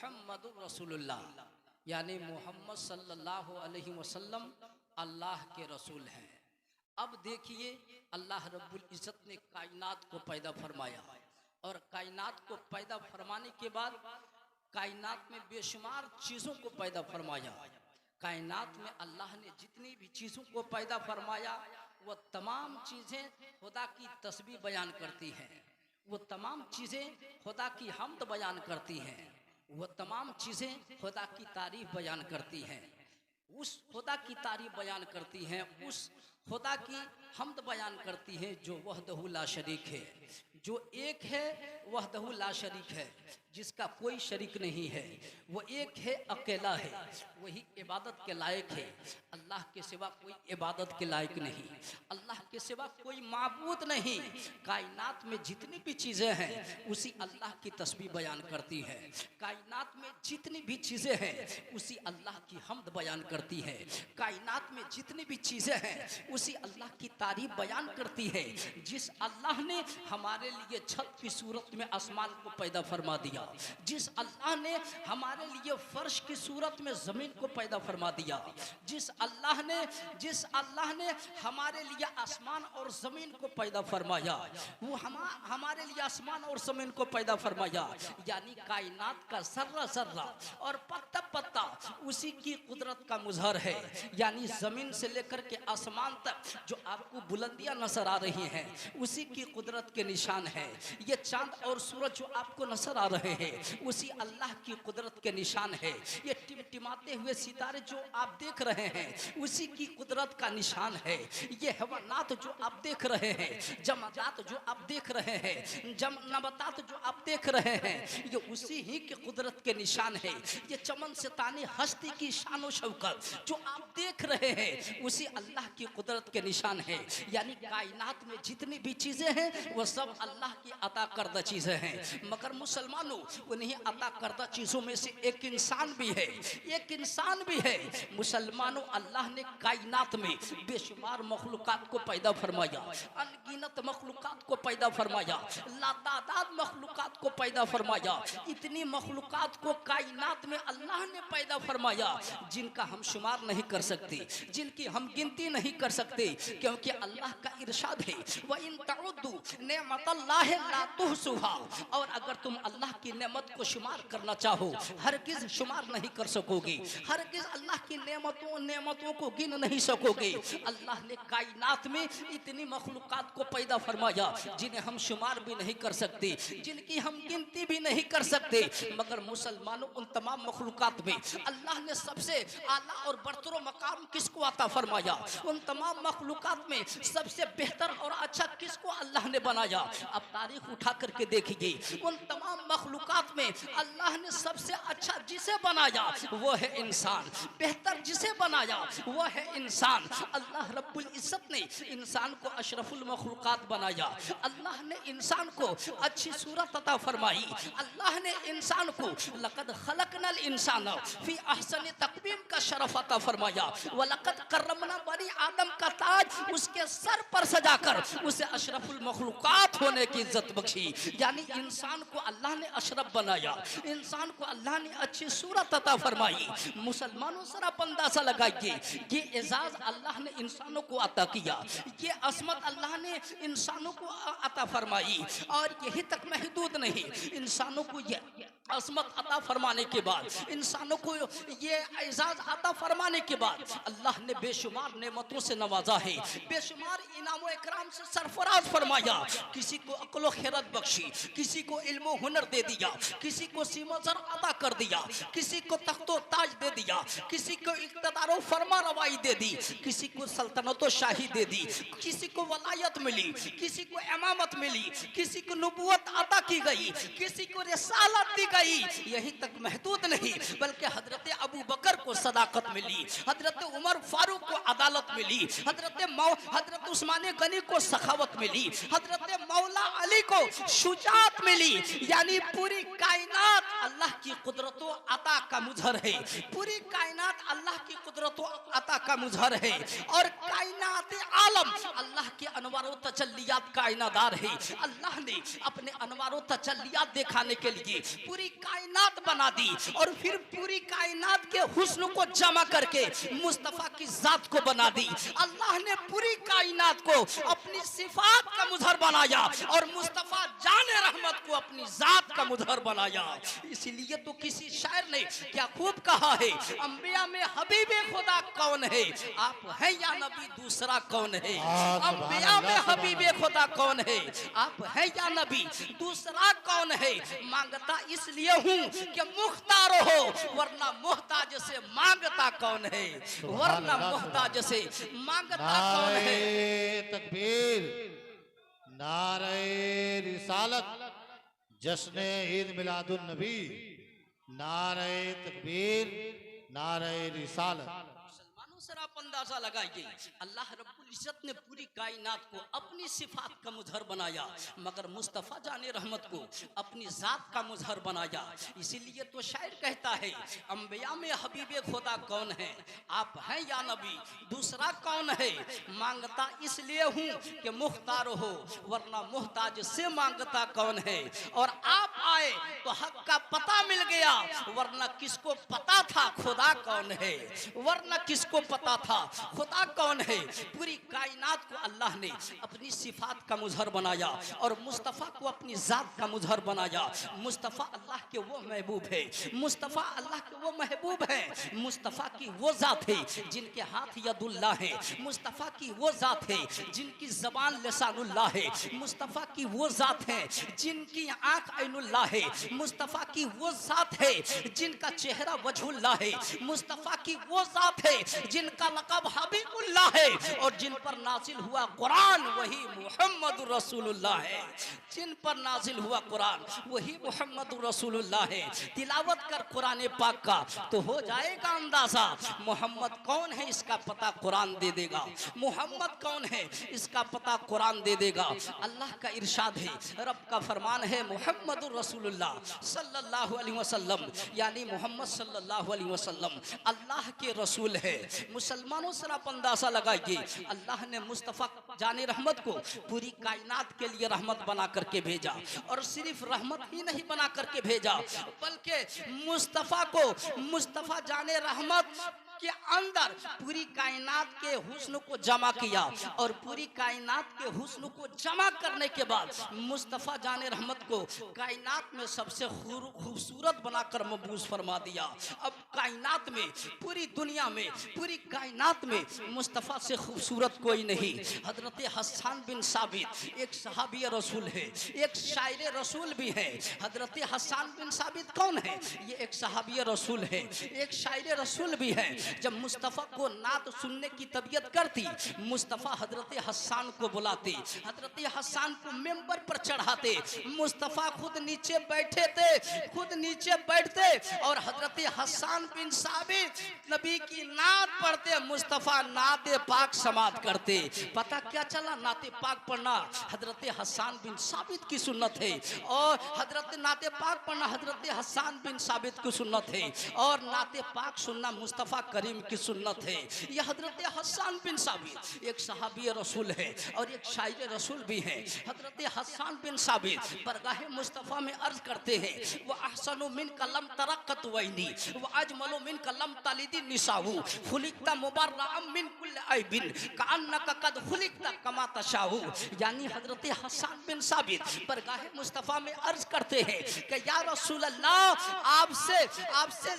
मुहम्मदुर रसूलुल्लाह यानी मोहम्मद सल्लल्लाहु अलैहि वसल्लम अल्लाह के रसूल हैं। अब देखिए अल्लाह रब्बुल इज़्ज़त ने कायनात को पैदा फरमाया और कायनात को पैदा फरमाने के बाद कायनात में बेशुमार चीज़ों को पैदा फरमाया। कायनात में अल्लाह ने जितनी भी चीज़ों को पैदा फरमाया वो तमाम चीज़ें खुदा की तस्बीह बयान करती हैं, वो तमाम चीज़ें खुदा की हम्द बयान करती हैं, वो तमाम चीज़ें खुदा की तारीफ़ बयान करती हैं, उस खुदा की तारीफ़ बयान करती हैं, उस खुदा की हम्द बयान करती हैं जो वहदहु ला शरीक है, जो एक है वहदहु ला शरीक है, जिसका कोई शरीक नहीं है, वो एक है, अकेला है, वही इबादत के लायक है। अल्लाह के सिवा कोई इबादत के लायक नहीं, अल्लाह के सिवा कोई माबूद नहीं। कायनात में जितनी भी चीज़ें हैं उसी अल्लाह की तस्बीह बयान करती हैं। कायनात में जितनी भी चीज़ें हैं उसी अल्लाह की हम्द बयान करती है। कायनात में जितनी भी चीज़ें हैं उसी अल्लाह की तारीफ बयान करती है। जिस अल्लाह ने हमारे लिए छत की सूरत में आसमान को पैदा फरमा दिया, जिस अल्लाह ने हमारे लिए फर्श की सूरत में ज़मीन को पैदा फरमा दिया, जिस अल्लाह ने हमारे लिए आसमान और ज़मीन को पैदा फरमाया, वो हमारे लिए आसमान और ज़मीन को पैदा फरमाया, यानी कायनात का ज़र्रा ज़र्रा और पत्ता पत्ता उसी की कुदरत का मुज़हर है। यानी ज़मीन से लेकर के आसमान तक जो आपको बुलंदियां नजर आ रही हैं उसी की कुदरत के निशान है। ये चांद और सूरज जो आपको नजर आ रहे हैं उसी अल्लाह की कुदरत के निशान है। ये टिमटिमाते हुए सितारे जो आप देख रहे हैं उसी की कुदरत का निशान है। ये हैवानात जो आप देख रहे हैं, जमादात जो आप देख रहे हैं, नबातात जो आप देख रहे हैं, ये उसी ही की कुदरत के निशान है। ये चमन से ताने हस्ती की शान शौकत जो आप देख रहे हैं उसी अल्लाह की कुदरत के निशान है। यानी कायनात में जितनी भी चीज़ें हैं वो सब अल्लाह की अता करदा चीज़ें हैं। मगर मुसलमानों उन्हीं अता करदा चीज़ों में से एक इंसान भी है, एक इंसान भी है। मुसलमानों अल्लाह ने कायनात में बेशुमार मखलूकात को पैदा फरमाया, अनगिनत मखलूकात को पैदा फरमाया, लातादाद मखलूकात को पैदा फरमाया। इतनी मखलूकात को कायनात में अल्लाह ने पैदा फरमाया जिनका हम शुमार नहीं कर सकते, जिनकी हम गिनती नहीं कर सकते, क्योंकि अल्लाह का इरशाद है व इन तउद्दू नेमतल्लाहि ला तुहसुहा, और अगर तुम अल्लाह की नेमत को शुमार करना चाहो हरगिज़ शुमार नहीं कर सकोगे, हरगिज़ अल्लाह की नेमतों को गिन नहीं सकोगे। अल्लाह ने कायनात में इतनी मखलूकात को पैदा फरमाया जिन्हें हम शुमार भी नहीं कर सकते, जिनकी हम गिनती भी नहीं कर सकते। मगर मुसलमानों उन तमाम मखलूकात में अल्लाह ने सबसे आला और बरतर मकाम किसको अता फरमाया? उन तमाम मखलूकात में सबसे बेहतर और अच्छा किसको अल्लाह ने बनाया? अब तारीख उठा करके देखिए, उन तमाम मखलूकात में अल्लाह ने सबसे अच्छा जिसे बनाया वो है इंसान, बेहतर जिसे बनाया वो है इंसान। अल्लाह रब्बुल इज़्ज़त ने इंसान को अशरफुल मखलूकात बनाया, अल्लाह ने इंसान को अच्छी सूरत अता फरमाई, अल्लाह ने इंसान को लक़द खलक़नल इंसान फी अहसनि तक़वीम का शरफ अता फरमाया, व लक़द कर्रमना बनी आदम का ताज उसके सर पर सजाकर उसे अशरफुल मखलूकात होने की इज्जत बख्शी। यानी इंसान को अल्लाह ने अशरफ बनाया, इंसान को अल्लाह ने अच्छी सूरत अता फरमाई। मुसलमानों सर आप अंदाजा लगाइए, ये एजाज अल्लाह ने इंसानों को अता किया, ये असमत अल्लाह ने इंसानों को अता फरमाई। और यही तक महदूद नहीं, इंसानों को ये असमत अता फरमाने के बाद, इंसानों को ये एजाज अता फरमाने के बाद अल्लाह ने बेशुमार नेमतों से नवाजा है, बेशुमार इनाम व इकराम से सरफराज फरमाया। किसी को अक्ल खैरत बख्शी, किसी को इल्म हुनर दे दिया, किसी को सीमोज़र अता कर दिया, किसी को तख्तो ताज दे दिया, किसी को इक़्तिदार व फरमा रवाई दे दी, किसी को सल्तनत शाही दे दी, किसी को वलायत मिली, किसी को इमामत मिली, किसी को नबूवत अता की गई, किसी को रिसालत दी गई। यही तक महदूद नहीं बल्कि हजरत अबू बकर को सदाकत मिली, हजरत उमर फारूक को अदालत मिली, हजरत उस्मान गनी को सखावत मिली, हजरत मौला अली को शुजात मिली। यानी पूरी कायनात अल्लाह की कुदरतों अता का मुजहर है, पूरी कायनात अल्लाह की कुदरतों अता का मुजहर है। और कायनात आलम अल्लाह के अनवार व तजल्लियात का आईनादार है। अल्लाह ने अपने अनवार व तजल्लियात दिखाने के लिए पूरी कायनात बना दी और फिर पूरी कायनात के हुस्न को जमा करके मुस्तफा की जात को बना दी। अल्लाह ने पूरी कायनात को अपनी सिफात का मुजहर बनाया और मुस्तफा जाने रहमत को अपनी जात का मुजहर बनाया। इसीलिए तो किसी शायर ने क्या खूब कहा है, अंबिया में हबीबे खुदा कौन है, आप हैं या नबी दूसरा कौन है। अंबिया में हबीबे खुदा कौन है, आप हैं या नबी दूसरा कौन है। मांगता इसलिए हूँ कि मुख्तार हो, वरना मोहताज से मांगता कौन है, वरना मोहताज से मांगता कौन है। तकबीर, नारे रिसालत, जश्न ईद मिलादुन नबी, नारे तकबीर, नारे रिसालत। सर आप अंदाजा लगाइए, अल्लाह रब्बुल इज्जत ने पूरी कायनात को अपनी सिफात का मुजहर बनाया, मगर मुस्तफ़ा जाने रहमत को अपनी जात का मुजहर बनाया। इसीलिए तो शायर कहता है, अंबिया में हबीबे खुदा कौन है, आप हैं या नबी दूसरा कौन है। मांगता इसलिए हूँ कि मुख्तार हो, वरना मोहताज से मांगता कौन है। और आप आए तो हक का पता मिल गया, वरना किसको पता था खुदा कौन है, वरना किसको पता था खुदा कौन है। पूरी कायनात को अल्लाह ने अपनी सिफात का मुजहर बनाया और मुस्तफ़ा को अपनी जात का मुजहर बनाया। मुस्तफ़ा अल्लाह के वो महबूब है, मुस्तफ़ा अल्लाह के वो महबूब है। मुस्तफ़ा की वो जात है जिनके हाथ यदुल्लाह है, मुस्तफ़ा की वो जात है जिनकी ज़बान लिसानुल्लाह है, मुस्तफ़ा की वो जात है जिनकी आँख ऐनुल्लाह है, मुस्तफ़ा की वो जात है जिनका चेहरा वजहुल्लाह है, मुस्तफ़ा की वो जात है जिनका लक़ब हबीबुल्लाह है और जिन पर नाजिल हुआ कुरान वही मुहम्मद रसूलुल्लाह है। जिन पर नाजिल हुआ कुरान वही मुहम्मद रसूलुल्लाह है। तिलावत कर कुरान पाक का तो हो जाएगा अंदाजा, मोहम्मद कौन है इसका पता कुरान दे देगा, मोहम्मद कौन है इसका पता कुरान दे देगा। अल्लाह का इरशाद है, रब का फरमान है, मुहम्मद रसूलुल्लाह सल्लल्लाहु अलैहि वसल्लम, यानी मोहम्मद सल्लल्लाहु अलैहि वसल्लम अल्लाह के रसूल है। मुसलमानों से आप अंदाजा लगाइए, अल्लाह ने मुस्तफ़ा जाने रहमत को पूरी कायनात के लिए रहमत बना करके भेजा और सिर्फ रहमत ही नहीं बना करके भेजा, बल्कि मुस्तफ़ा को मुस्तफ़ा जाने रहमत के अंदर पूरी कायनात के हुस्न को जमा किया और पूरी कायनात के हुस्न को जमा करने के बाद मुस्तफ़ा जाने रहमत को कायनात में सबसे खूबसूरत बनाकर मबूस फरमा दिया। अब कायनात में, पूरी दुनिया में, पूरी कायनात में मुस्तफ़ा से खूबसूरत कोई नहीं। हजरत हसन बिन साबित एक सहाबी रसूल है, एक शायर रसूल भी है। हजरत हसन बिन साबित कौन है? ये एक सहाबी रसूल है, एक शायर रसूल भी है। जब मुस्तफ़ा को नात सुनने की तबीयत करती, मुस्तफ़ा हजरत हसन को बुलाते, हजरत हसन को मेंबर पर चढ़ाते, मुस्तफ़ा खुद नीचे बैठे थे, खुद नीचे बैठते और हजरत हसन बिन साबित नबी की नात पढ़ते, मुस्तफ़ा नाते पाक समात करते। पता क्या चला? नाते पाक पढ़ना हजरत हसन बिन साबित की सुन्नत है और हजरत नाते पाक पढ़ना हजरत हसन बिन साबित की सुन्नत है और नाते पाक सुनना मुस्तफ़ा करीम की सुन्नत है। यह हजरत हसन बिन साबित एक सहाबी रसूल है और एक शायर रसूल भी है। हजरत हसन बिन साबित बरगाह मुस्तफ़ा में अर्ज करते हैं, वह अहसनु मिन कलम तरक्कत वैनी वह अजमलु मिन कलम तलिदी निसाहु खुलिकता मुबर्रअम मिन कुल्ल ऐबिन कान्नका कद खुलिकता कमा तशाहु। यानी हजरत हसन बिन साबित बरगाह मुस्तफ़ा में अर्ज करते हैं कि या रसूल अल्लाह, आपसे आपसे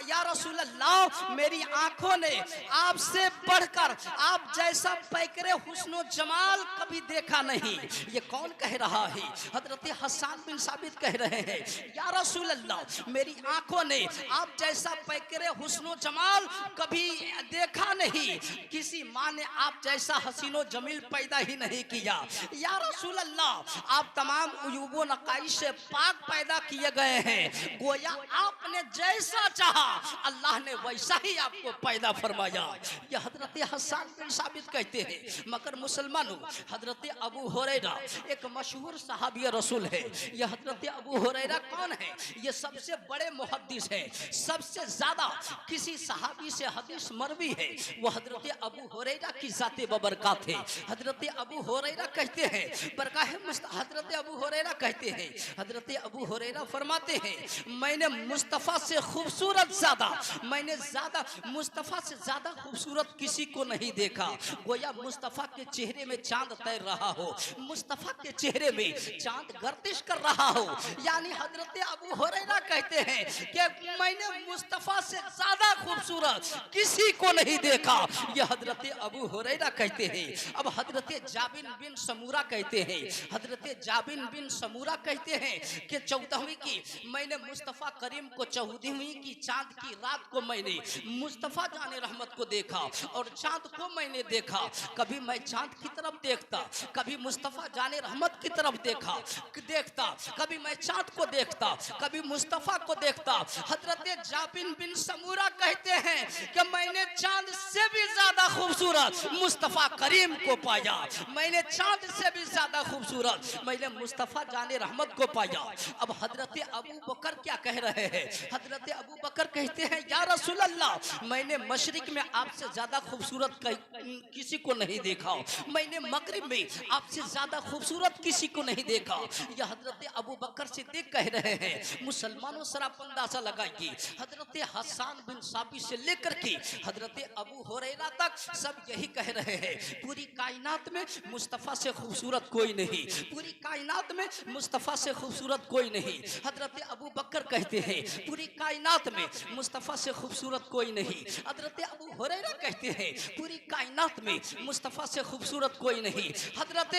या रसूल अल्लाह, मेरी आंखों ने आपसे बढ़कर आप जैसा पैकरे हुस्नो जमाल कभी देखा नहीं। ये कौन कह रहा है? हजरत हसन बिन साबित कह रहे हैं, या रसूल अल्लाह, मेरी आंखों ने आप जैसा पैकरे हुस्नो जमाल कभी देखा नहीं, किसी माँ ने आप जैसा हसीनो जमील पैदा ही नहीं किया। या रसूल अल्लाह, आप तमाम उयूबो नकाई से पाक पैदा किए गए हैं, गोया आपने जैसा चाहा अल्लाह ने वैसा ही आपको पैदा फरमाया। यह हजरत हसन बिन साबित कहते हैं। मगर मुसलमानों, हजरत अबू हुरैरा एक मशहूर सहाबी रसूल है। यह हजरत अबू हुरैरा कौन है? ये सबसे बड़े मुहद्दिस है, सबसे ज्यादा किसी सहाबी से हदीस मरवी है वो हजरत अबू हुरैरा की जाते बबरकत है। हजरत अबू हुरैरा कहते हैं, हजरत अबू हुरैरा कहते हैं, हजरत अबू हुरैरा फरमाते हैं, मैंने मुस्तफ़ा से खूबसूरत ज्यादा, मैंने ज्यादा मुस्तफ़ा से ज्यादा खूबसूरत किसी को नहीं देखा। गोया मुस्तफ़ा के चेहरे में चांद तैर रहा हो, मुस्तफ़ा के चेहरे में चांद गर्दिश कर रहा हो। यानी हजरत अबू हुरैरा कहते हैं कि मैंने मुस्तफ़ा से ज्यादा खूबसूरत किसी को नहीं देखा। यह हजरत अबू हुरैरा कहते हैं। अब हजरत जाबिर बिन समूरा कहते हैं, हजरत जाबिर बिन समूरा कहते हैं कि 14वीं की मैंने मुस्तफ़ा करीम को 14वीं की चांद की रात को मैंने मुस्तफ़ा जाने रहमत को देखा और चांद को मैंने देखा। कभी मैं चांद की तरफ देखता, कभी मुस्तफ़ा जाने रहमत की तरफ देखता, कभी मैं चांद को देखता, कभी मुस्तफ़ा को देखता। हजरत जाबिर बिन समूरा कहते हैं कि मैंने चांद से भी ज्यादा खूबसूरत मुस्तफ़ा करीम को पाया, मैंने चांद से भी ज्यादा खूबसूरत मैंने मुस्तफ़ा जाने रहमत को पाया। अब हजरत अबू बकर क्या कह रहे हैं? हजरत अबू बकर कहते हैं, या रसूल अल्लाह, मैंने मशरिक में आपसे ज्यादा खूबसूरत किसी को नहीं देखा, मैंने मगरिब में आपसे ज्यादा खूबसूरत किसी को नहीं देखा। यह हजरत अबू बकर सिद्दीक कह रहे हैं। मुसलमानों सराप अंदाजा लगाइए, हजरत हसन बिन साबित से लेकर के हजरत अबू हुरैरा तक सब यही कह रहे हैं, पूरी कायनात में मुस्तफ़ा से खूबसूरत कोई नहीं, पूरी कायनात में मुस्तफ़ा से खूबसूरत कोई नहीं। हजरत अबू बकर कहते हैं, पूरी कायनात में मुस्तफ़ा से खूबसूरत कोई नहीं। हजरत अबू हुरैरा कहते हैं, पूरी कायनात में मुस्तफ़ा से खूबसूरत कोई नहीं। हजरत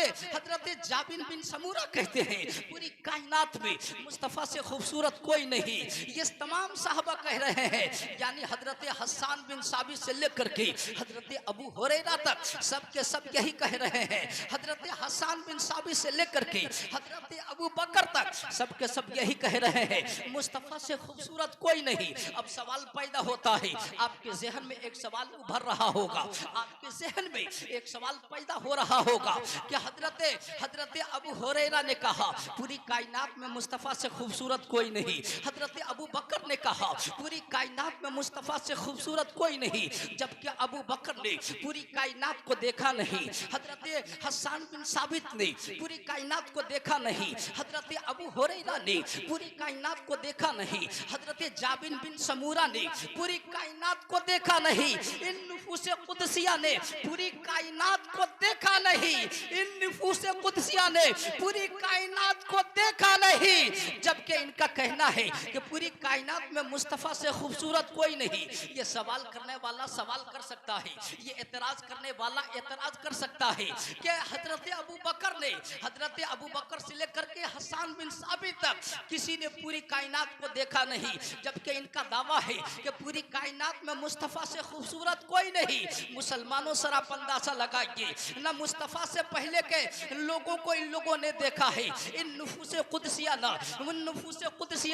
जाबिर बिन समूरा कहते हैं, पूरी कायनात में मुस्तफ़ा से खूबसूरत कोई नहीं। ये तमाम साहबा कह रहे हैं, यानी हजरत हसन बिन साबित से लेकर के हजरत अबू हुरैरा तक सब के सब यही कह रहे हैं। हजरत हसन बिन साबित से लेकर के हजरत अबू बकर तक सब के सब यही कह रहे हैं, मुस्तफ़ा से खूबसूरत कोई नहीं। अब सवाल पैदा होता है, आपके जहन में एक सवाल उभर रहा होगा, आपके जहन में एक सवाल पैदा हो रहा होगा कि हजरत अबू हुरैरा ने कहा पूरी कायनात में मुस्तफ़ा से खूबसूरत कोई नहीं, हजरत अबू बकर ने कहा पूरी कायनात में मुस्तफ़ा से खूबसूरत कोई नहीं, जबकि अबू बकर ने पूरी कायनात को देखा नहीं, हजरत हसन बिन साबित ने पूरी कायनात को देखा नहीं, हजरत अबू हुरैरा ने पूरी कायनात को देखा नहीं, हजरत जाबिर बिन समूरा ने पूरी कायनात को देखा नहीं, इन नुफूस कुदसिया ने पूरी कायनात को देखा नहीं, इन नुफूस कुदसिया ने पूरी कायनात को देखा नहीं, जबकि इनका कहना है कि पूरी कायनात में मुस्तफ़ा से खूबसूरत कोई नहीं। ये सवाल करने वाला सवाल कर सकता है, ये एतराज करने वाला एतराज कर सकता है कि हजरत अबू बकर से लेकर के हसन बिन साबित तक किसी ने पूरी कायनात को देखा नहीं, जबकि इनका दावा है कि पूरी कायनात में मुस्तफ़ा से खूबसूरत कोई नहीं। मुसलमानों सराप अंदाजा लगाइए, न मुस्तफ़ा से पहले के लोगों को इन लोगों ने देखा है, इन नुफूस कुदसिया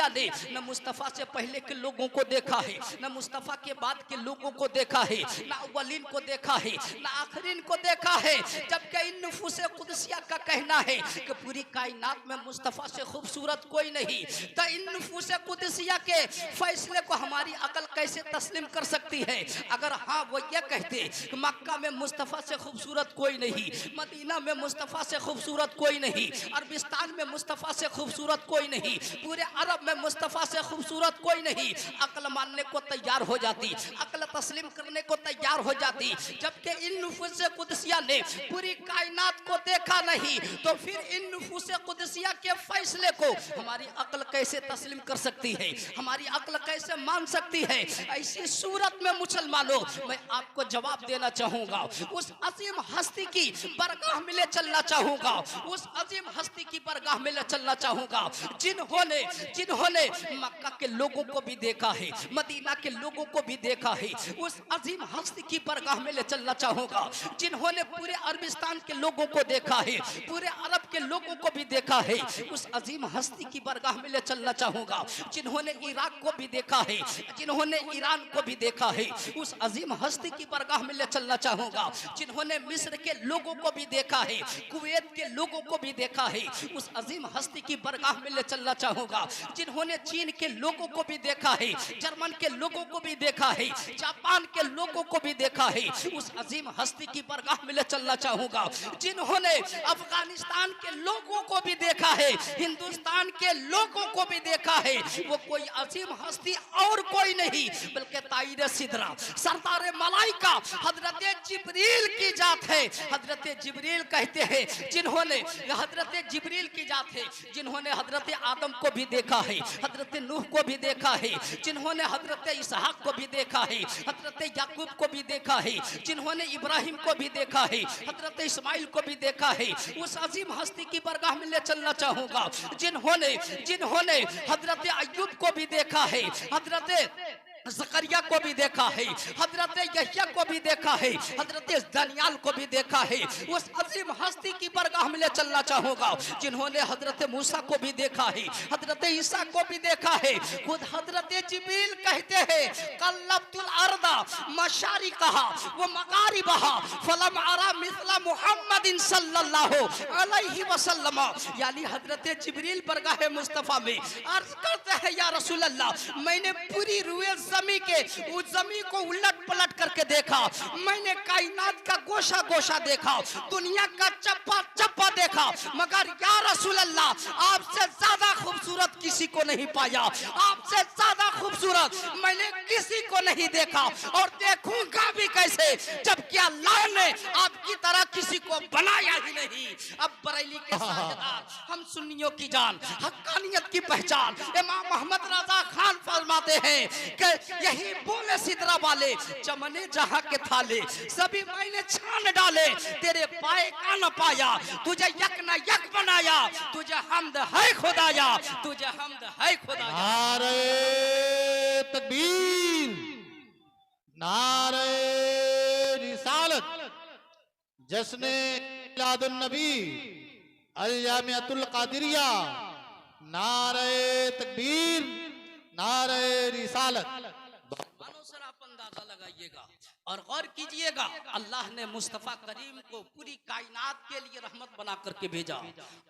ने न मुस्तफ़ा से पहले के लोगों को देखा है, न मुस्तफ़ा के बाद के लोगों को देखा है, न अव्वलीन को देखा है, न आखिरीन को देखा है, जबकि इन नुफूस कुदसिया का कहना है कि पूरी कायनात में मुस्तफ़ा से खूबसूरत कोई नहीं। तो इन नुफूस कुदसिया के फैसले को हमारी अकल कैसे तस्लीम कर सकती है? अगर हाँ वो ये कहते कि मक्का में मुस्तफ़ा से खूबसूरत कोई नहीं, मदीना में मुस्तफ़ा से खूबसूरत कोई नहीं, अरबिस्तान में मुस्तफ़ा से खूबसूरत कोई नहीं, पूरे अरब में मुस्तफ़ा से खूबसूरत कोई नहीं, अकल मानने को तैयार हो जाती, अकल तस्लीम करने को तैयार हो जाती। जबकि इन नुफूस कुदसिया ने पूरी कायनात को देखा नहीं, तो फिर इन नुफूस कुदसिया के फैसले को हमारी अकल कैसे तस्लीम कर सकती है, हमारी अकल कैसे मान सकती है? ऐसी सूरत में मुसलमानों, मैं आपको जवाब देना चाहूंगा, उस अजीम हस्ती की बरगाह में ले चलना चाहूंगा, उस अजीम हस्ती की बरगाह में ले चलना चाहूंगा जिन्होंने मक्का के लोगों को भी देखा है, मदीना के लोगों को भी देखा है। उस अजीम हस्ती की बरगाह में ले चलना चाहूंगा जिन्होंने पूरे अरबिस्तान के लोगों को देखा है, पूरे अरब के लोगों को भी देखा है। उस अजीम हस्ती की बरगाह में ले चलना चाहूंगा जिन्होंने इराक को भी देखा है, जिन्होंने ईरान को भी देखा है। उस अजीम हस्ती की बरगाह में ले चलना चाहूंगा जिन्होंने मिस्र के लोगों को भी देखा है, कुवैत के लोगों को भी देखा है। उस अजीम हस्ती की बरगाह में ले चलना चाहूंगा जिन्होंने चीन के लोगों को भी देखा है, जर्मन के लोगों को भी देखा है, जापान के लोगों को भी देखा है। उस अजीम हस्ती की बरगाह में ले चलना चाहूंगा जिन्होंने अफगानिस्तान के लोगों को भी देखा है, हिंदुस्तान के लोगों को भी देखा है। वो कोई अजीम हस्ती और कोई नहीं बल्कि ताईर सिदरा, सरदार मलाइका, हजरत जिब्रील की जात है। हजरत जिब्रील कहते हैं जिन्होंने, हजरत जिब्रील की जात है जिन्होंने हजरत आदम को भी देखा है, हजरत नूह को भी देखा है, जिन्होंने हजरत इसहाक को भी देखा है, हजरत याकूब को भी देखा है, जिन्होंने इब्राहिम को भी देखा है, हजरत इस्माइल को भी देखा है। उस अजीम हस्ती की बरगाह में ले चलना चाहूंगा जिन्होंने जिन्होंने हजरत अय्यूब को भी देखा है, हजरत ज़करिया को भी देखा है, हजरत यहया को भी देखा है, हजरत दानियाल को भी देखा है। उस अजीम हस्ती की बरगाह में ले चलना चाहूंगा जिन्होंने हजरत मूसा को भी देखा है, हजरत ईसा को भी देखा है। खुद हजरत जिब्रील कहते हैं कल्लबतुल अर्दा मशारिकहा व मगारिबहा फलम अरा मिस्ला मुहम्मदिन सल्लल्लाहु अलैहि वसल्लम। यानी हजरत जिब्रील बरगाह मुस्तफा में अर्ज करते हैं या रसूल अल्लाह, मैंने पूरी रूए जमी के उस जमी को उलट पलट करके देखा, मैंने कायनात का गोशा गोशा देखा, दुनिया का चप्पा चप्पा देखा, मगर या रसूल अल्लाह आपसे ज्यादा खूबसूरत किसी को नहीं पाया, आपसे ज्यादा खूबसूरत मैंने किसी को नहीं देखा और देखूंगा भी कैसे जबकि अल्लाह ने आपकी तरह किसी को बनाया ही नहीं। अब बरेली के साझेदार, हम सुन्नियों की जान, हक्कानियत की पहचान इमाम मोहम्मद रजा खान फरमाते हैं कि यही बोले सिदरा वाले चमने जहां के थाले सभी मैंने छान डाले, तेरे पाए का न पाया, तुझे यक न यक बनाया, तुझे हमद है खुदाया, तुझे हमद है खुदाया। नारे तकबीर, नारे रिसालत, जश्ने मिलादुन नबी अल जामिअतुल कादिरिया, नारे तकबीर, नारे रिसालत। मानो सर आप अंदाजा लगाइएगा और गौर कीजिएगा, अल्लाह ने मुस्तफ़ा करीम को पूरी कायनात के लिए रहमत बना करके भेजा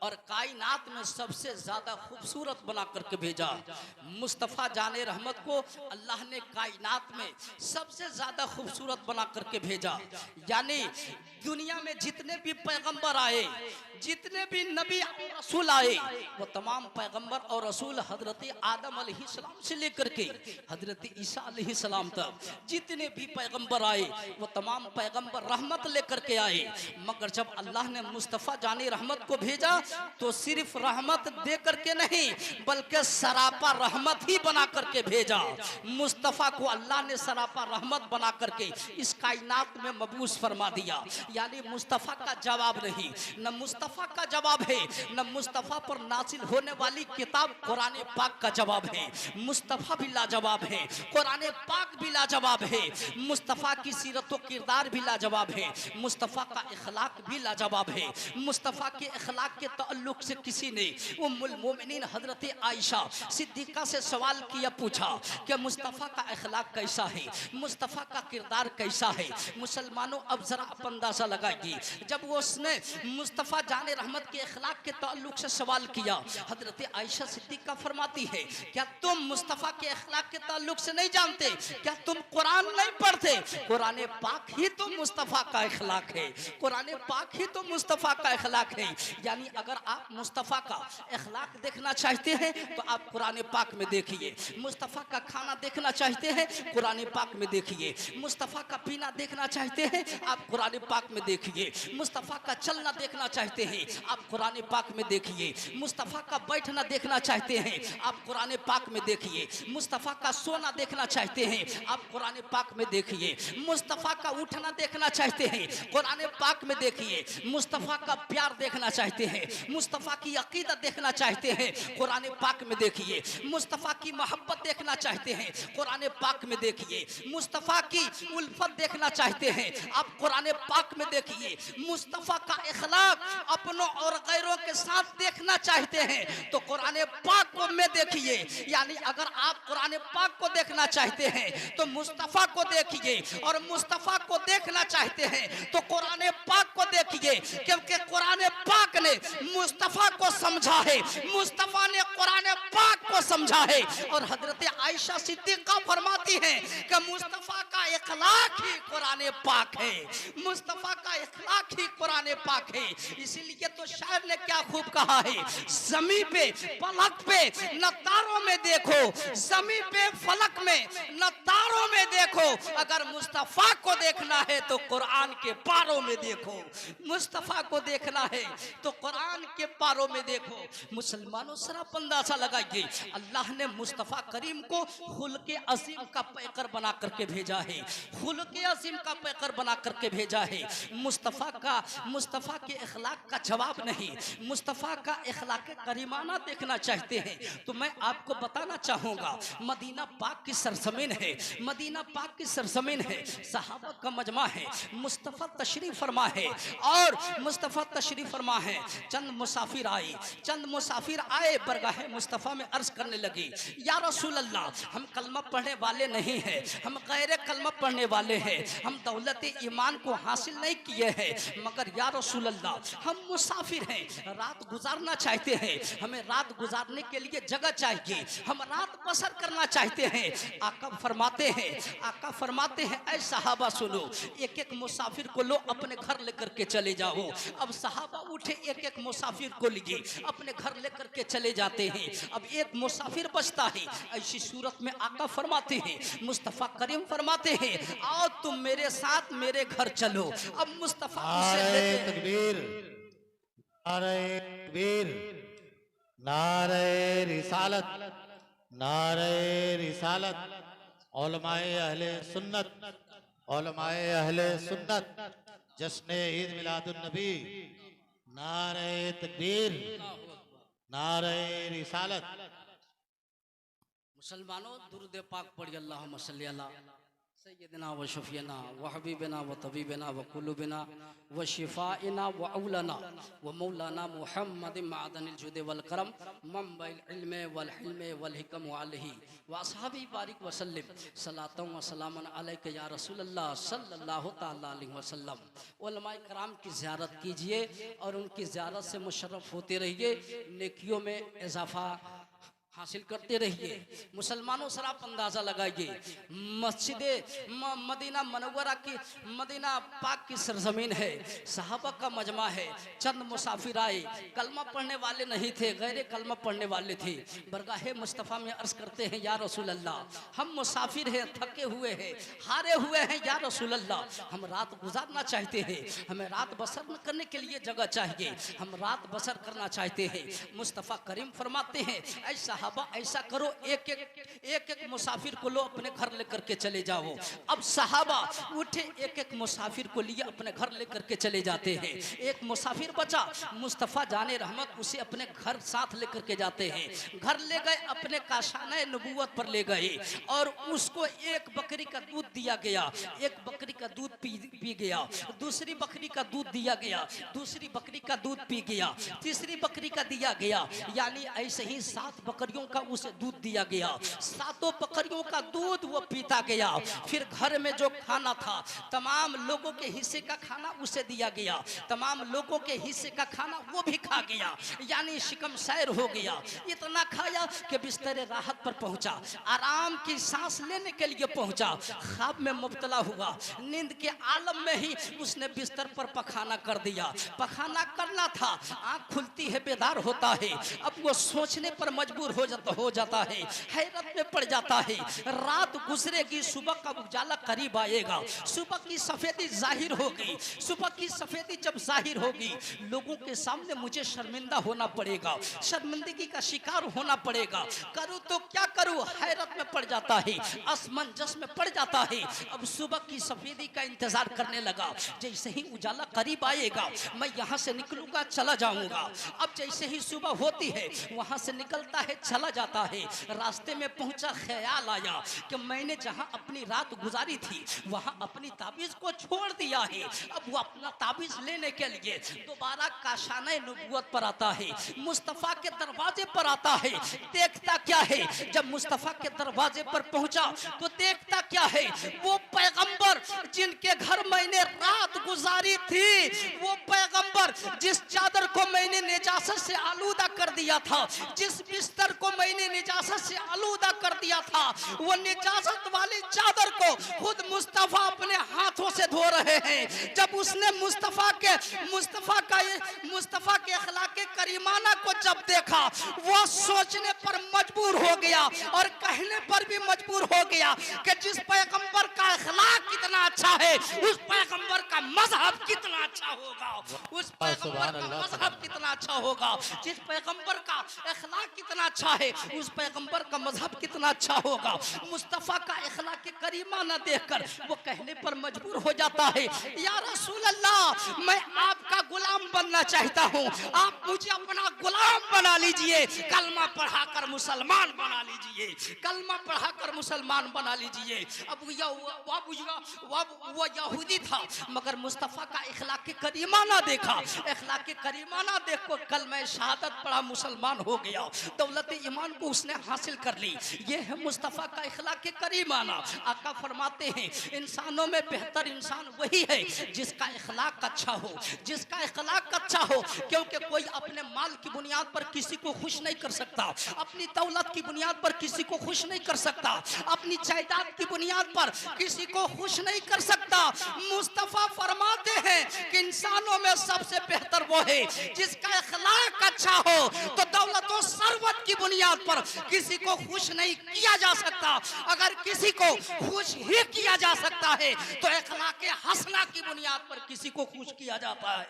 और कायनात में सबसे ज्यादा खूबसूरत बना करके भेजा। मुस्तफ़ा जाने रहमत को अल्लाह ने कायनात में सबसे ज्यादा खूबसूरत बना करके भेजा। यानी दुनिया में जितने भी पैगंबर आए, जितने भी नबी और रसूल आए, वो तमाम पैगंबर और रसूल हजरत आदम अलैहिस्सलाम से लेकर के हजरत ईसा अलैहिस्सलाम तक जितने भी पैगंबर आए वो तमाम पैगंबर रहमत लेकर के आए। मगर जब अल्लाह ने मुस्तफ़ा जाने रहमत को भेजा तो सिर्फ रहमत दे करके नहीं बल्कि सरापा रहमत ही बना करके भेजा। मुस्तफ़ा को अल्लाह ने सरापा रहमत बना करके इस कायनात में मबूस फरमा दिया। यानी मुस्तफ़ा का जवाब नहीं, न मुस्तफ़ा का जवाब है, न मुस्तफ़ा पर नासिल होने वाली किताब कुरान पाक का जवाब है। मुस्तफ़ा भी लाजवाब है, कुरान पाक भी लाजवाब है, मुस्तफ़ा की सीरत व किरदार भी लाजवाब है, मुस्तफ़ा का इखलाक भी लाजवाब है। मुस्तफ़ा के इखलाक के ताल्लुक से किसी ने उम्मुल मोमिनीन हजरत आयशा सिद्दीक़ा से सवाल किया, पूछा कि मुस्तफ़ा का इखलाक कैसा है, मुस्तफ़ा का किरदार कैसा है। मुसलमानों अब जरा आप अंदाजा लगाइए, जब वो उसने मुस्तफ़ा जाने रहमत के इखलाक के ताल्लुक से सवाल किया, हजरत आयशा सिद्दीक़ा फरमाती है क्या तुम मुस्तफ़ा के इखलाक के ताल्लुक से नहीं जानते, क्या तुम कुरान नहीं पढ़ते? कुरान पाक ही तो मुस्तफ़ा का इखलाक है, कुरान पाक ही तो मुस्तफ़ा का इखलाक है। यानी अगर आप मुस्तफ़ा का इखलाक देखना चाहते हैं तो आप कुरान पाक में देखिए, मुस्तफ़ा का खाना देखना चाहते हैं कुरान पाक में देखिए, मुस्तफ़ा का पीना देखना चाहते हैं आप कुरान पाक में देखिए, मुस्तफ़ा का चलना देखना चाहते हैं आप कुरान पाक में देखिए, मुस्तफ़ा का बैठना देखना चाहते हैं आप कुरान पाक में देखिए, मुस्तफ़ा का सोना देखना चाहते हैं आप कुरान पाक में देखिए, मुस्तफ़ा का उठना देखना चाहते हैं, कुरान पाक में देखिए। मुस्तफ़ा का प्यार देखना चाहते हैं, मुस्तफ़ा की अकीदत देखना चाहते हैं, कुरान पाक में देखिए। मुस्तफ़ा की मोहब्बत देखना चाहते हैं, कुरान पाक में देखिए। मुस्तफ़ा की उल्फत देखना चाहते हैं, आप कुरान पाक में देखिए। मुस्तफ़ा का इखलाक अपनों और गैरों के साथ देखना चाहते हैं तो कुरान पाक को में देखिए। यानी अगर आप कुरान पाक को देखना चाहते हैं तो मुस्तफ़ा को देखिए, और मुस्तफ़ा को देखना चाहते हैं तो कुरान पाक को देखिए, क्योंकि कुरान पाक ने मुस्तफ़ा को समझा है, मुस्तफ़ा ने कुरान पाक को समझा है। और हजरत आयशा सिद्दीक़ा फरमाती हैं कि मुस्तफ़ा का इखलाक ही कुरान पाक है, मुस्तफ़ा का इखलाक ही कुरान पाक है। इसीलिए तो शायर ने क्या खूब कहा है, ज़मीं पे फलक पे न तारों में देखो, ज़मीं पे फलक में न तारों में देखो, अगर मुस्तफ़ा को देखना है तो कुरान के पारों में देखो। मुस्तफ़ा को देखना है तो कुरान के पारों में देखो। मुसलमानों सराप अंदाजा लगाइए, अल्लाह ने मुस्तफ़ा करीम को खुल्क़े अज़ीम का पैकर बना करके भेजा है, खुल्क़े अज़ीम का पैकर बना करके भेजा है। मुस्तफ़ा के इखलाक का जवाब नहीं, मुस्तफ़ा का इखलाक करीमाना देखना चाहते हैं तो मैं आपको बताना चाहूँगा, मदीना पाक की सरजमीन है, मदीना पाक की सरजमीन है, सहाबा का मजमा है, मुस्तफ़ा तशरीफ़ फरमा है। और मुस्तफ़ा तशरीफ़ फरमा है, चंद मुसाफिर आए बरगाह मुस्तफ़ा में अर्ज़ करने लगी, या रसूल अल्लाह, हम कलमा पढ़ने वाले नहीं हैं, हम गैर कलमा पढ़ने वाले हैं, हम दौलत ईमान को हासिल नहीं किए हैं, मगर या रसूल अल्लाह, हम मुसाफिर हैं, रात गुजारना चाहते हैं, हमें रात गुजारने के लिए जगह चाहिए, हम रात बसर करना चाहते हैं। आका फरमाते हैं ऐ सहाबा सुनो, एक एक मुसाफिर को लो अपने घर लेकर के चले जाओ। अब सहाबा उठे, एक एक मुसाफिर को लिए अपने घर लेकर के चले जाते हैं। अब एक मुसाफिर बचता है, ऐसी सूरत में आका फरमाते हैं, मुस्तफ़ा करीम फरमाते हैं, आओ तुम मेरे साथ मेरे घर चलो। अब मुस्तफ़ा नारे तकबीर, नारे तकबीर, नारे रिसालत, नारे रिसालत। उलमाए अहले सुन्नत, उलमाए अहले सुन्नत, जश्न ईद मिलादुन नबी, नारे तकबीर, नारे रिसालत। मुसलमानों दुरूद पाक पढ़िए, अल्लाहुम्मा सल्ली अला सय्यदना व शफीना व हबीबना व तबीबना व कुलूबना व शिफाइना व औलाना व मौलाना मुहम्मद मादनिल जुद वल करम मंबइल इल्म वल हिल्म वल हिकम अलैहि व असहाबी बारिक व सल्लिम सलातन व सलामन अलैका या रसूल अल्लाह सल्लल्लाहु तआला अलैहि वसल्लम। उलमाए कराम की ज़ियारत कीजिए और उनकी ज़ियारत से मुशर्रफ होते रहिए, नेकियों में इजाफा हासिल करते रहिए। मुसलमानों सर आप अंदाज़ा लगाइए, मस्जिद मदीना मनव्वरा की, मदीना पाक की सरजमीन है, सहाबा का मजमा है, चंद मुसाफिर आए, कलमा पढ़ने वाले नहीं थे, गैर कलमा पढ़ने वाले थे, बरगाह मुस्तफ़ा में अर्ज़ करते हैं, या रसूल अल्लाह, हम मुसाफिर हैं, थके हुए हैं, हारे हुए हैं, या रसूल अल्लाह, हम रात गुजारना चाहते हैं, हमें रात बसर करने के लिए जगह चाहिए, हम रात बसर करना चाहते हैं। मुस्तफ़ा करीम फरमाते हैं, ऐसा ऐसा करो, एक एक मुसाफिर को लो अपने घर लेकर के चले जाओ। अब सहाबा उठे, एक एक मुसाफिर को लिए अपने घर लेकर के चले जाते हैं। एक मुसाफिर बचा, मुस्तफ़ा जाने रहमत उसे अपने घर साथ लेकर के जाते हैं। घर ले गए, अपने काशाने नबूवत पर ले गए और उसको एक बकरी का दूध दिया गया, एक बकरी का दूध पी गया, दूसरी बकरी का दूध दिया गया, दूसरी बकरी का दूध पी गया, तीसरी बकरी का दिया गया, यानी ऐसे ही 7 बकरियों का उसे दूध दिया गया, 7 बकरियों का दूध वो पीता गया। फिर घर में जो खाना था, तमाम लोगों के हिस्से का खाना उसे दिया गया, तमाम लोगों के हिस्से का खाना वो भी खा गया, यानी शिकम सैर हो गया। इतना खाया कि बिस्तर राहत पर पहुंचा, आराम की सांस लेने के लिए पहुंचा, ख्वाब में मुब्तला हुआ, नींद के आलम में ही उसने बिस्तर पर पखाना कर दिया। पखाना करना था, आंख खुलती है, बेदार होता है, अब वो सोचने पर मजबूर हो हो जाता है, हैरत में पड़ जाता है। रात गुजरेगी, सुबह का उजाला करीब आएगा, सुबह की सफेदी जाहिर होगी। सुबह की सफेदी जब जाहिर होगी, लोगों के सामने मुझे शर्मिंदा होना पड़ेगा, शर्मिंदगी का शिकार होना पड़ेगा। करूं तो क्या करूं, हैरत में पड़ जाता है, असमंजस में पड़ जाता है। अब सुबह की सफेदी का इंतजार करने लगा। जैसे ही उजाला करीब आएगा, मैं यहाँ से निकलूंगा, चला जाऊंगा। अब जैसे ही सुबह होती है, वहां से निकलता है, चला जाता है। रास्ते में पहुंचा, ख्याल आया कि मैंने जहां अपनी रात गुजारी थी, वहां अपनी ताबीज को छोड़ दिया है। अब वो अपना ताबीज लेने के लिए दोबारा काशाने नबूवत पर आता है, मुस्तफा के दरवाजे पर आता है। देखता क्या है, जब मुस्तफा के दरवाजे पर पहुंचा तो देखता क्या है, वो पैगंबर जिनके घर मैंने रात गुजारी थी, वो पैगंबर जिस चादर को मैंने निजासत से आलूदा कर दिया था, जिस बिस्तर को मैंने निजासत से आलूदा कर दिया था, वो निजासत वाली चादर को खुद मुस्तफा अपने हाथों से धो रहे हैं। जब उसने मुस्तफा के अखलाक करीमाना को जब देखा, वो सोचने पर मजबूर हो गया और कहने पर भी मजबूर हो गया कि जिस पैगंबर का अखलाक कितना अच्छा है, उस पैगंबर का मजहब कितना अच्छा होगा, उस पैगंबर का मजहब कितना अच्छा होगा। जिस पैगंबर का अखलाक कितना अच्छा है, उस पैगंबर का मजहब कितना अच्छा होगा। मुस्तफा का अखलाक करीमाना देखकर वो कहने पर मजबूर हो जाता है, या रसूल अल्लाह, मैं आपका गुलाम बनना चाहता हूँ, आप मुझे अपना गुलाम बना लीजिए, कलमा पढ़ाकर मुसलमान बना लीजिए, कलमा पढ़ाकर मुसलमान बना लीजिए। अब वो यहूदी था, मगर मुस्तफा का अखलाक करीमाना देखा, अखलाक करीमाना देखो कलमा शहादत पढ़ा, मुसलमान हो गया, दौलत ईमान को उसने हासिल कर ली। ये है मुस्तफा का अखलाक करीमाना। आका फरमाते हैं, इंसानों में बेहतर इंसान वही है जिसका अखलाक अच्छा हो, जिसका अखलाक अच्छा हो, क्योंकि कोई अपने माल की बुनियाद पर किसी को खुश नहीं कर सकता, अपनी दौलत की बुनियाद पर किसी को खुश नहीं कर सकता, अपनी जायदाद की बुनियाद पर किसी को खुश नहीं कर सकता। मुस्तफा फरमाते हैं कि इंसानों में सबसे बेहतर वो है जिसका अखलाक अच्छा हो, तो दौलत और सरवत की बुनियाद पर किसी को खुश नहीं किया जा सकता। अगर किसी को खुश ही किया जा सकता है तो अखलाक हसना की बुनियाद पर किसी को खुश किया जाता है,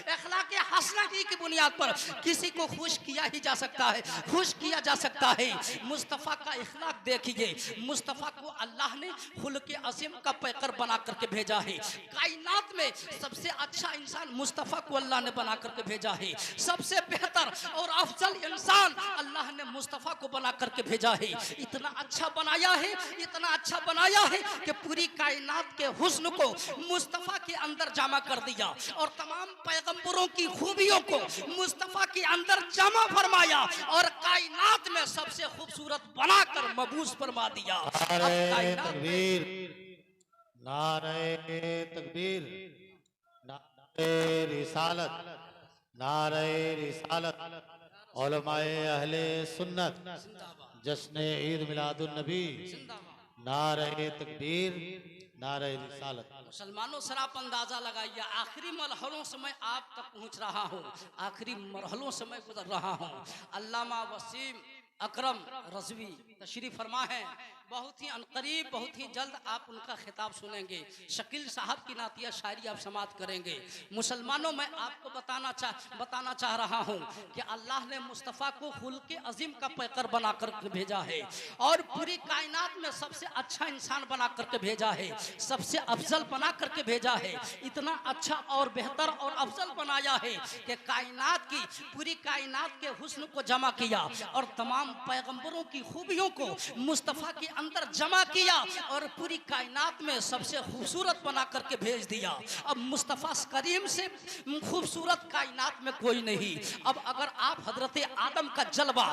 अखलाक हसना की बुनियाद पर किसी को खुश किया ही जा सकता है, खुश किया जा सकता है। मुस्तफा का अखलाक देखिए, मुस्तफा को अल्लाह ने खुल्क अज़ीम का पैकर बना करके भेजा है। कायनात में सबसे अच्छा इंसान मुस्तफा को अल्लाह ने बना करके भेजा है। सबसे बेहतर और अफजल इंसान अल्लाह ने मुस्तफा को बना करके भेजा है। इतना अच्छा बनाया है, इतना अच्छा बनाया है कि पूरी कायनात के हुस्न को मुस्तफा के अंदर जमा कर दिया और तमाम पैगंबरों की खूबियों को मुस्तफा के अंदर जमा फरमाया और कायनात में सबसे खूबसूरत बनाकर मबूस फरमा दिया। तकबीर, नारे तकबीर, नारे रिसालत, नारे रिसालत, उलमाए अहले सुन्नत, जश्न ईद मिलादुन नबी, नारे तकबीर, नारे रिसालत। मुसलमानों सर आप अंदाजा लगाइए, आखिरी मरहलों से मैं आप तक पहुंच रहा हूँ, आखिरी मरहलों से मैं गुजर रहा हूँ। अल्लामा वसीम अकरम रज़वी तशरीफ फरमा है, बहुत ही अनकरीब, बहुत ही जल्द आप उनका खिताब सुनेंगे। शकील साहब की नातिया शायरी आप समाप्त करेंगे। मुसलमानों मैं आपको बताना चाह रहा हूँ कि अल्लाह ने मुस्तफ़ा को खुल्क अज़ीम का पैकर बना कर भेजा है और पूरी कायनात में सबसे अच्छा इंसान बना करके भेजा है, सबसे अफजल बना करके भेजा है। इतना अच्छा और बेहतर और अफजल बनाया है कि कायनात की, पूरी कायनात के हुस्न को जमा किया और तमाम पैगंबरों की खूबियों को मुस्तफ़ा के अंदर जमा किया और पूरी कायनात में सबसे खूबसूरत बना करके भेज दिया। अब मुस्तफ़ा करीम से खूबसूरत कायनात में कोई नहीं। अब अगर आप हजरत आदम का जलवा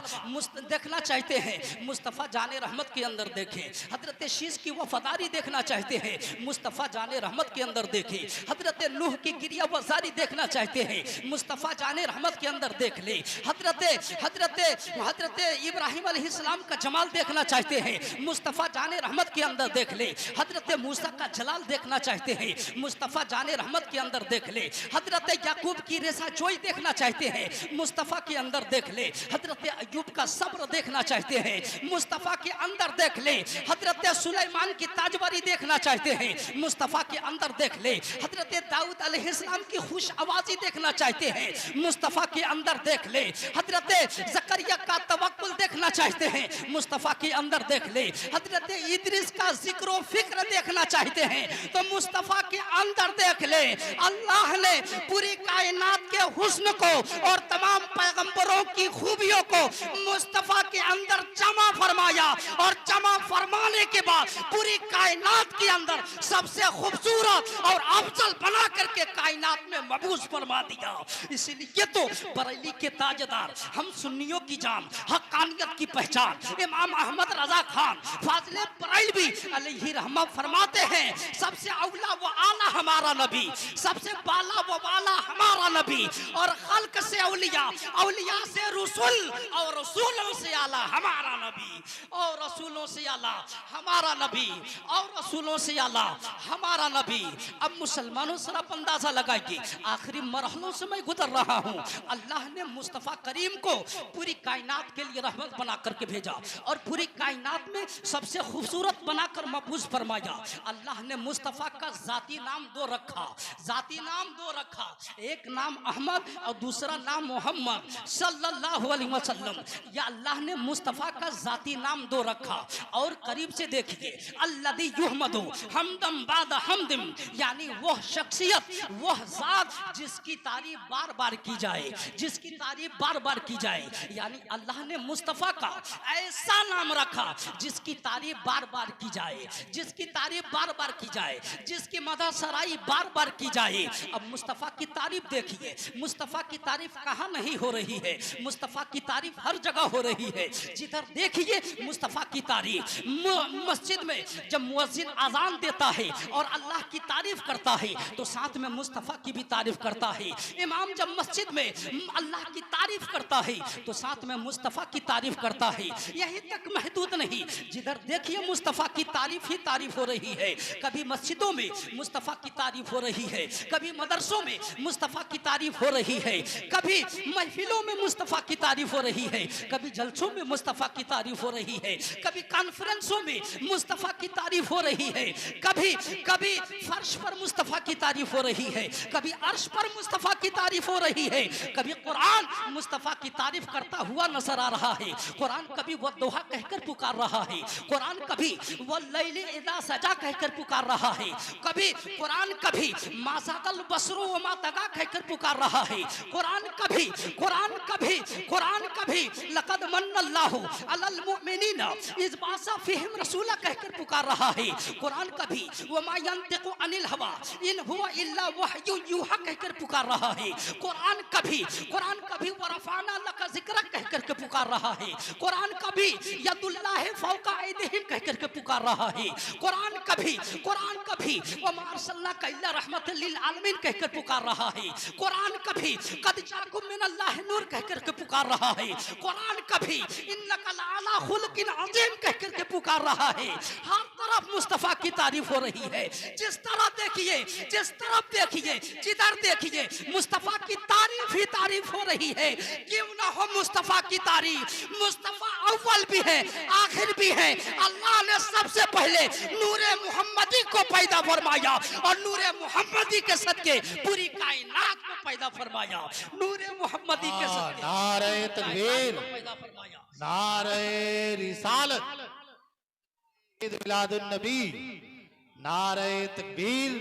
देखना चाहते हैं, मुस्तफ़ा जाने रहमत के अंदर देखें। हजरत शीश की वफादारी देखना चाहते हैं, मुस्तफ़ा जाने रहमत के अंदर देखें। हजरत नूह की गिरिया वजारी देखना चाहते हैं, मुस्तफ़ा जाने रहमत के अंदर देख ले। हजरत इब्राहिम अलैहिस्सलाम का जमाल देखना चाहते हैं, मुस्तफ़ा जाने रहमत के अंदर देख ले, हजरत मूसा का जलाल देखना चाहते हैं, मुस्तफ़ा जाने रहमत के अंदर देख ले, हजरत याकूब की रेशा जोई देखना चाहते हैं, मुस्तफ़ा के अंदर देख ले, हजरत अय्यूब का सब्र देखना चाहते हैं, मुस्तफ़ा के अंदर देख ले, हजरत सुलेमान की ताजबारी देखना चाहते हैं, मुस्तफ़ा के अंदर देख ले, हजरत दाऊद अलैहिस्सलाम की खुश आवाज़ी देखना चाहते हैं, मुस्तफ़ा के अंदर देख ले, हजरत ज़करिया का तवक्कुल देखना चाहते हैं, मुस्तफ़ा के अंदर देख ले, हजरत इद्रिस का जिक्र फिक्र देखना चाहते हैं तो मुस्तफ़ा के अंदर देख ले। अल्लाह ने पूरी कायनात के हुस्न को और तमाम पैगंबरों की खूबियों को मुस्तफ़ा के अंदर जमा फरमाया और जमा फरमाने के बाद पूरी कायनात के अंदर सबसे खूबसूरत और अफजल बना करके कायनात में मबूस फरमा दिया। इसीलिए तो बरेली के ताजदार, हम सुन्नियों की जान, हक्कानियत की पहचान इमाम अहमद रजा खान फाजिले बरेलवी अलैहि रहमत फरमाते हैं, सबसे औला व आला हमारा नबी, सबसे बाला व वाला हमारा नबी, और खल्क से औलिया, औलिया से रसूल, और रसूलों से आला हमारा नबी, और रसूलों से आला हमारा नबी, और रसूलों से आला हमारा नबी। अब मुसलमानों से आप अंदाजा लगाइए, आखिरी मरहलों से मैं गुजर रहा हूँ। अल्लाह ने मुस्तफ़ा करीम को पूरी कायनात के लिए रहमत बना करके भेजा और पूरी कायनात में सबसे खूबसूरत बनाकर मबूस फरमाया। अल्लाह ने मुस्तफ़ा का जाती नाम दो रखा, जाती नाम दो रखा, एक नाम अहमद और दूसरा नाम मोहम्मद सल्लल्लाहु अलैहि वसल्लम। या अल्लाह ने मुस्तफ़ा का जाती नाम दो रखा। और करीब से देखिए, अल्लज़ी युहमदु हमदम बाद हमदिम, यानी वह शख्सियत, वह जात जिसकी तारीफ बार बार की जाए, जिसकी तारीफ बार बार की जाए। यानी अल्लाह ने मुस्तफ़ा का ऐसा नाम रखा जिसकी तारीफ बार बार की जाए, जिसकी तारीफ बार बार की जाए, जिसकी मदह सराई बार बार की जाए। अब मुस्तफ़ा की तारीफ देखिए, मुस्तफ़ा की तारीफ कहाँ नहीं हो रही है, मुस्तफ़ा की तारीफ हर जगह हो रही है। जिधर देखिए मुस्तफ़ा की तारीफ। मस्जिद में जब मुअज्जिन अज़ान देता है और अल्लाह की तारीफ करता है तो साथ में मुस्तफ़ा की भी तारीफ करता है। इमाम जब मस्जिद में अल्लाह की तारीफ करता है तो साथ में मुस्तफ़ा की तारीफ करता है। यही तक महदूद नहीं, जिधर देखिए मुस्तफ़ा की तारीफ ही तारीफ हो रही है। कभी मस्जिदों में मुस्तफ़ा की तारीफ हो रही है, कभी मदरसों में मुस्तफ़ा की तारीफ हो रही है, कभी महफिलों में मुस्तफ़ा की तारीफ हो रही है, कभी जलसों में मुस्तफ़ा की तारीफ हो रही है, कभी कॉन्फ्रेंसों में मुस्तफ़ा की तारीफ हो रही है, कभी कभी फर्श पर मुस्तफ़ा की तारीफ हो रही है, कभी अर्श पर मुस्तफ़ा की तारीफ हो रही है, कभी कुरान मुस्तफ़ा की तारीफ करता हुआ नजर आ रहा है। कुरान कभी वह दोहा कहकर पुकार रहा है, कुरान कभी वह लैले इज़ा सजा कहकर पुकार रहा है, कभी कुरान कभी माज़ागल बसरो व मा तगा कहकर पुकार रहा है, कुरान कभी लक़द मन्नल्लाहु अलल मुमिनीना इज़ बासा फ़ीहिम रसूला कहकर पुकार रहा है, कुरान कभी व मा यंतिक़ु अनिल हवा इन हुवा इल्ला वह्यु यूहा कहकर पुकार रहा है, कुरान कभी व रफ़अना लका ज़िक्रक कहकर के पुकार रहा है, कुरान कभी यदुल्लाहि फ़ौक़ा ऐदिहिम कहकर के पुकार रहा है, कुरान कभी व मा अर्सलनाका इल्ला रहमतल लिल आलमीन कहकर पुकार रहा है, कुरान कभी क़द जाअकुम मिनल्लाहि नूर कहकर के पुकार रहा है, कुरान कभी इन्नका लअला खुलुक़िन अज़ीम कहकर के पुकार रहा है। हर तरफ मुस्तफ़ा की तारीफ हो रही है। जिस तरफ देखिए, जिधर देखिए मुस्तफ़ा की तारीफ ही तारीफ हो रही है। क्यों ना हो मुस्तफ़ा की तारीफ। मुस्तफ़ा अव्वल भी है, आखिर भी है। अल्लाह ने सबसे पहले नूरे मुहम्मदी को पैदा फरमाया और नूरे मुहम्मदी के सदके पूरी कायनात को पैदा फरमाया। नूरे मुहम्मदी के सदके नारे तकबीर, पैदा फरमाया। नारे रिसालत, ईद मिलादुन नबी, नारे तकबीर,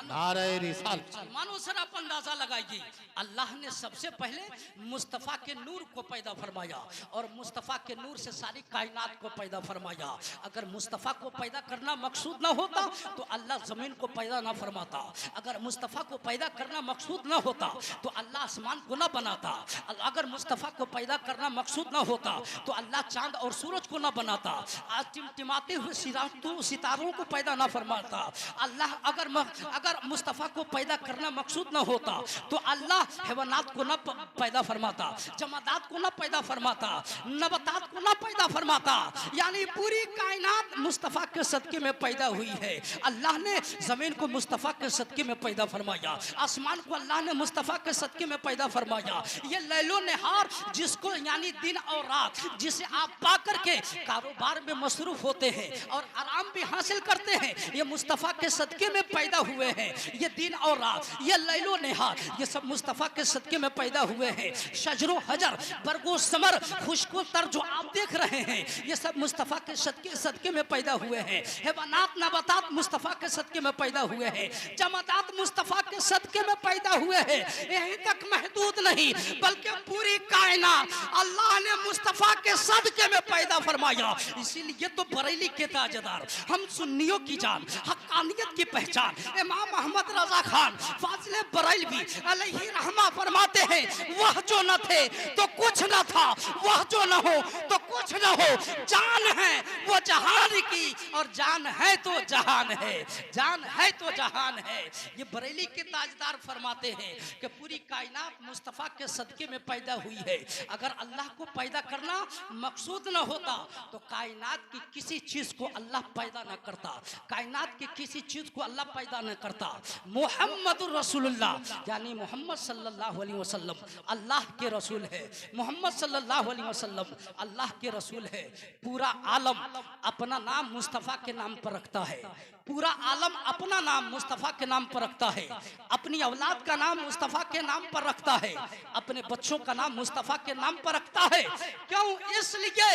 नारे रिसालत। मुसलमानों से आप अंदाजा लगाइए, अल्लाह ने सबसे पहले मुस्तफ़ा के नूर को पैदा फरमाया और मुस्तफ़ा के नूर से सारी कायनात को पैदा फरमाया। अगर मुस्तफ़ा को पैदा करना मकसूद ना होता तो अल्लाह ज़मीन को पैदा ना फरमाता। अगर मुस्तफ़ा को पैदा करना मकसूद ना होता तो अल्लाह आसमान को ना बनाता। अगर मुस्तफ़ा को पैदा करना मकसूद ना होता तो अल्लाह चांद और सूरज को ना बनाता। आज टिमटिमाते हुए सितारों को पैदा ना फरमाता। अल्लाह अगर मुस्तफ़ा को पैदा करना मकसूद न होता तो अल्लाह हैवानात को न पैदा फरमाता, जमादात को न पैदा फरमाता, नबातात को न पैदा फरमाता। यानी पूरी कायनात मुस्तफ़ा के सदके में पैदा हुई है। अल्लाह ने ज़मीन को मुस्तफ़ा के सदके में पैदा फरमाया, आसमान को अल्लाह ने मुस्तफ़ा के सदके में पैदा फरमाया। ये लैलो नहार जिसको यानी दिन और रात, जिसे आप पा करके कारोबार में मसरूफ होते हैं और आराम भी हासिल करते हैं, ये मुस्तफ़ा के सदके में पैदा हुए हैं। ये दिन और रात, ये लैलो नहार, ये सब मुस्तफ़ा के सदके में पैदा हुए हैं। शजरो हजर, बरगो समर, खुशको तर जो आप देख रहे हैं, ये सब मुस्तफ़ा के सदके में पैदा हुए हैं। हैवानात नबातात मुस्तफ़ा के सदके में पैदा हुए हैं, जमादात मुस्तफ़ा के सदके में पैदा हुए हैं। यहीं तक महदूद नहीं बल्कि पूरी कायनात अल्लाह ने मुस्तफ़ा के सदके में पैदा फरमाया। इसीलिए तो बरेली के ताजदार, हम सुन्नियों की जान, हक्कानियत की पहचान, इमाम अहमद रजा खान फाजिले बरेलवी अलैहि रहमा फरमाते हैं, वह जो न थे तो कुछ न था, वह जो न हो तो कुछ न हो। जान है वो जहान की और जान है तो जहान है, जान है तो जहान है। ये बरेली के ताजदार फरमाते हैं कि पूरी कायनात मुस्तफ़ा के सदके में पैदा हुई है। अगर अल्लाह को पैदा करना मकसूद न होता तो कायनात की किसी चीज़ को अल्लाह पैदा न करता, कायनात की किसी चीज़ को अल्लाह पैदा न करता। मुहम्मदुर रसूलुल्लाह यानी मोहम्मद सल्लल्लाहु अलैहि वसल्लम अल्लाह के रसूल है। मोहम्मद सल्लल्लाहु अलैहि वसल्लम अल्लाह के रसूल है। पूरा आलम अपना नाम मुस्तफ़ा के नाम पर रखता है, पूरा आलम अपना नाम मुस्तफ़ा के नाम पर रखता है, अपनी औलाद का नाम मुस्तफ़ा के नाम पर रखता है, अपने बच्चों का नाम मुस्तफ़ा के नाम पर रखता है। क्यों? इसलिए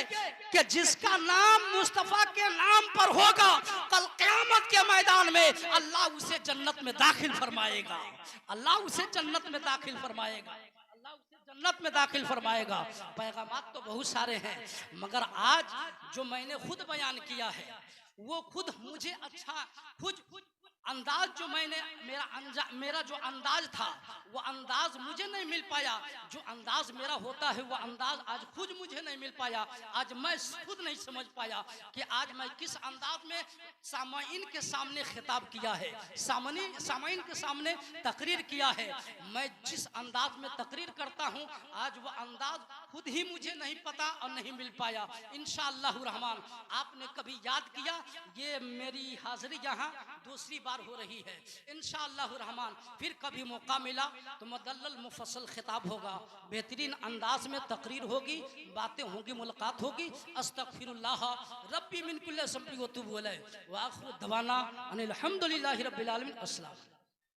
कि जिसका नाम मुस्तफ़ा के नाम पर होगा कल क़यामत के मैदान में अल्लाह उसे जन्नत में दाखिल फरमाएगा, अल्लाह उसे जन्नत में दाखिल फरमाएगा, अल्लाह उसे जन्नत में दाखिल फरमाएगा। पैगामात तो बहुत सारे हैं मगर आज जो मैंने खुद बयान किया है वो खुद मुझे अच्छा खुद अंदाज जो मैंने मेरा जो अंदाज था वो अंदाज मुझे नहीं मिल पाया। जो अंदाज मेरा होता है वो अंदाज आज खुद मुझे नहीं मिल पाया। आज मैं खुद नहीं समझ पाया कि आज मैं किस अंदाज में सामाइन के सामने खिताब किया है, सामाइन के सामने तकरीर किया है। मैं जिस अंदाज में तकरीर करता हूँ आज वो अंदाज खुद ही मुझे नहीं पता और नहीं मिल पाया। इंशाअल्लाह रहमान आपने कभी याद किया, ये मेरी हाजिरी यहाँ दूसरी बार हो रही है। इंशाअल्लाह रहमान फिर कभी मौका मिला तो मुदल्लल मुफस्सल खिताब होगा, बेहतरीन अंदाज में तकरीर होगी, बातें होंगी, मुलाकात होगी। अस्तगफिरुल्लाह रब्बी मिन कुल्ली ज़ंबि व तूबु अलैहि व आखिरु दवाना अनिल हम्दुलिल्लाहि रब्बिल आलमीन। अस्सलाम।